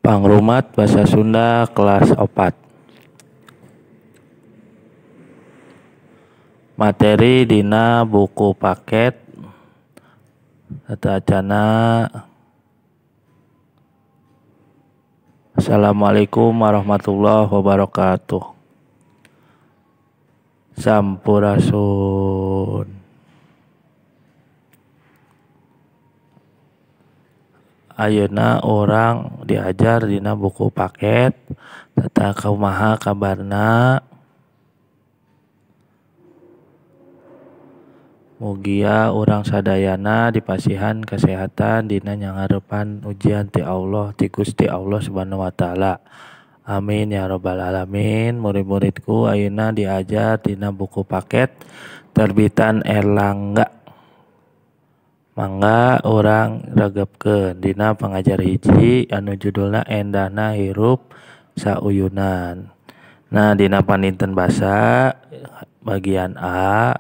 Pangrumat Basa Sunda kelas 4. Materi dina buku paket acana. Assalamualaikum warahmatullahi wabarakatuh. Sampurasun. Ayeuna orang diajar dina buku paket tata kumaha kabarna. Mugia orang sadayana dipasihan kesehatan dina nyangarepan ujian ti Allah ti Gusti Allah Subhanahu wa taala. Amin ya rabbal alamin. Murid-muridku ayeuna diajar dina buku paket terbitan Erlangga. Mangga orang regepkeun dina pangajar hiji anu judulna Endahna Hirup Sauyunan. Nah, dina paninten basa bagian A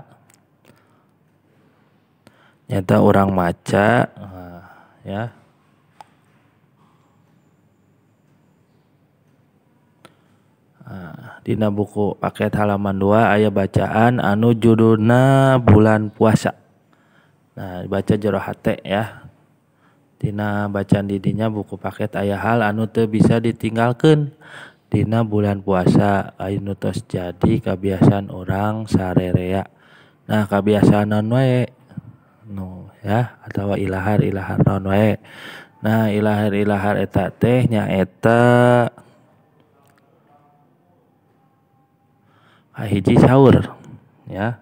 nyata orang maca ya. Dina buku paket halaman 2 aya bacaan anu judulna bulan puasa. Nah, baca jero hate ya. Dina bacaan didinya buku paket aya hal anu teu bisa ditinggalkeun dina bulan puasa anu tos jadi kebiasaan orang sarerea. Nah, kebiasaan naon wae ya atawa ilahar naon wae. Nah, ilahar eta teh nyaeta hiji sahur ya.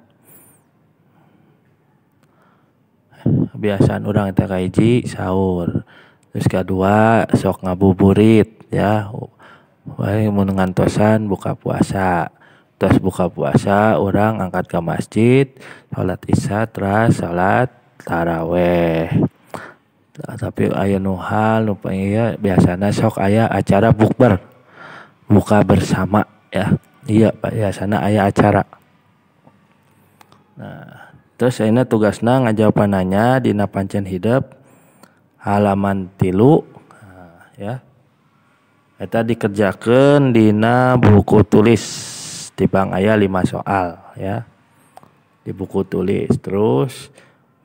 Kebiasaan orang eta kahiji sahur. Terus kedua sok ngabuburit ya. Wae mun ngantosan buka puasa. Terus buka puasa orang angkat ke masjid, salat isya terus salat taraweh. Tapi aya nu hal nu ieu biasana sok aya acara bukber. Buka bersama ya. Iya, biasana aya acara. Nah, terus ayeuna tugasna ngajawab nanya dina pancen hidup halaman 3 ya. Eta dikerjakeun dina buku tulis tibang aya 5 soal ya. Di buku tulis. Terus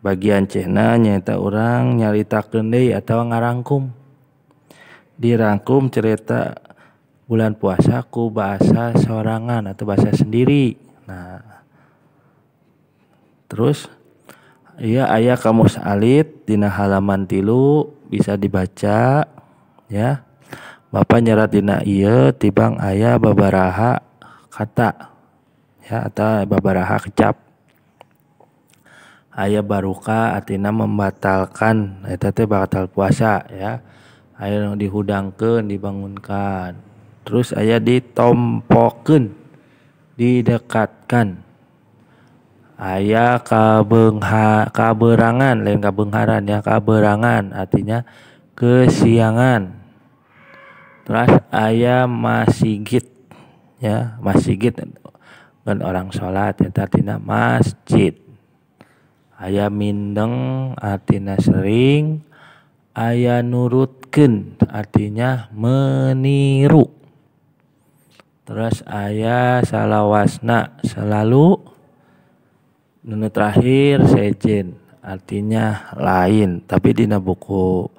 bagian C-na nyaeta urang nyaritakeun deui atawa ngarangkum. Dirangkum cerita bulan puasa ku bahasa sorangan atau bahasa sendiri. Nah, terus iya aya kamus alit dina halaman 3 bisa dibaca ya. Bapak nyerat dina ieu tibang aya babaraha kata ya atau babaraha kecap. Aya baruka artina membatalkan eta teh batal puasa ya. Aya nu dihudangkeun dibangunkan. Terus aya ditompokeun didekatkan. Aya kaberangan lain kabengharan ya, kaberangan artinya kesiangan. Terus aya masigit ya, masigit kan orang salat eta artina masjid. Aya mindeng artina sering, aya nurutkeun artinya meniru. Terus aya salawasna selalu. Nu terakhir sejen artinya lain, tapi dina buku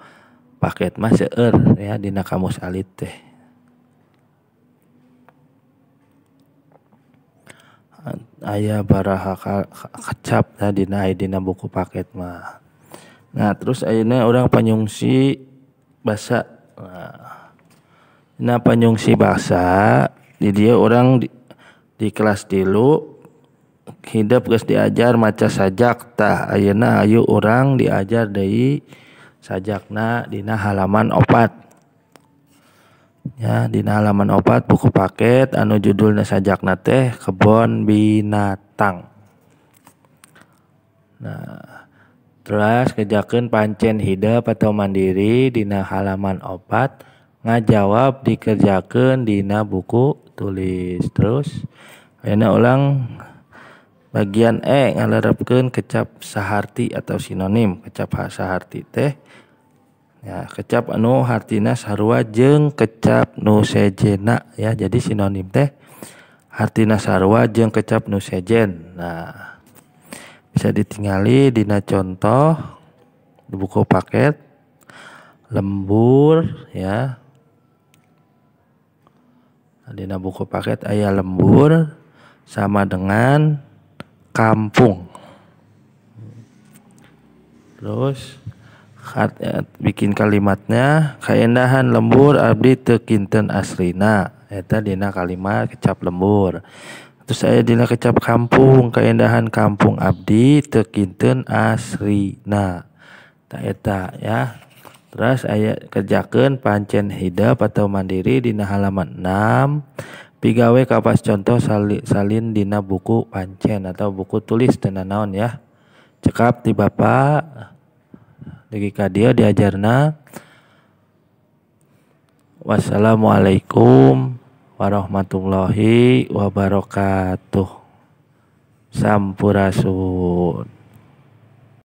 paket mah seueur ya dina kamus alit teh. Aya baraha kecap nah dina buku paket mah. Nah, terus ayeuna urang panyungsi basa. Nah, dina panyungsi basa di dieu urang di kelas 3 hidup geus diajar maca sajak tah ayeuna hayu urang diajar deui sajakna dina halaman 4. Ya, dina halaman 4 buku paket anu judulna sajakna teh kebon binatang. Nah, terus kerjakeun pancen hidup atau mandiri dina halaman 4 ngajawab dikerjakeun dina buku tulis. Terus ayeuna ulang bagian E ngalerepkeun kecap saharti atau sinonim. Kecap saharti teh Ya, kecap anu hartina sarua jeung kecap nu sejena ya. Jadi sinonim teh hartina sarua jeung kecap nu sejen. Nah, bisa ditingali dina contoh di buku paket lembur ya. Dina buku paket aya lembur sama dengan kampung. Terus bikin kalimatnya kaendahan lembur abdi teu kinten aslina. Eta dina kalimat kecap lembur. Terus aya dina kecap kampung kaendahan kampung abdi teu kinten aslina. Ta eta ya. Terus aya kerjakeun pancen hidup atau mandiri dina halaman 6. Pigawe kapas contoh salin dina buku pancen atau buku tulis teu naon ya. Cekap ti Bapak dugi ka dieu diajarna. Wassalamualaikum warahmatullahi wabarakatuh. Sampurasun.